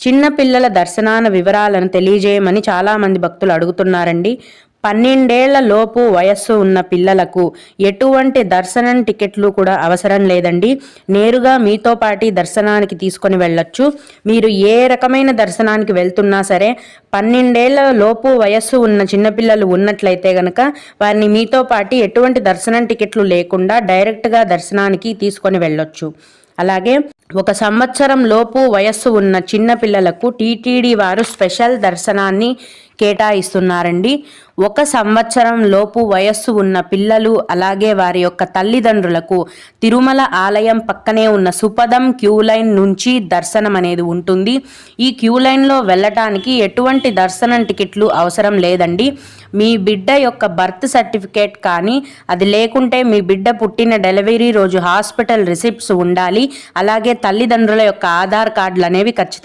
చిన్న పిల్లల దర్శనాల వివరాలను తెలియజేయమని చాలామంది భక్తులు అడుగుతున్నారండి. 12 లోపు వయస్సు ఉన్న పిల్లలకు ఎటువంటి దర్శనం టికెట్లు కూడా అవసరం లేదండి. నేరుగా మీతో పాటు దర్శనానికి తీసుకొని వెళ్ళొచ్చు. మీరు ఏ రకమైన దర్శనానికి వెళ్తున్నా సరే 12 లోపు వయస్సు ఉన్న చిన్నపిల్లలు ఉన్నట్లయితే గనక వారిని మీతో పాటు ఎటువంటి దర్శనం టికెట్లు లేకుండా డైరెక్ట్గా దర్శనానికి తీసుకొని వెళ్ళొచ్చు. అలాగే 1 సంవత్సరం లోపు వయస్సు ఉన్న చిన్న పిల్లలకు టీటీడీ వారు స్పెషల్ దర్శనాన్ని కేటాయిస్తున్నారండి. 1 సంవత్సరం లోపు వయస్సు ఉన్న పిల్లలు అలాగే వారి యొక్క తల్లిదండ్రులకు తిరుమల ఆలయం పక్కనే ఉన్న సుపదం క్యూ లైన్ నుంచి దర్శనం అనేది ఉంటుంది. ఈ క్యూ లైన్లో వెళ్ళటానికి ఎటువంటి దర్శనం టికెట్లు అవసరం లేదండి. మీ బిడ్డ యొక్క బర్త్ సర్టిఫికేట్ కానీ అది లేకుంటే మీ బిడ్డ పుట్టిన డెలివరీ రోజు హాస్పిటల్ రిసిప్ట్స్ ఉండాలి. అలాగే తల్లిదండ్రుల యొక్క ఆధార్ కార్డులు అనేవి ఖచ్చితంగా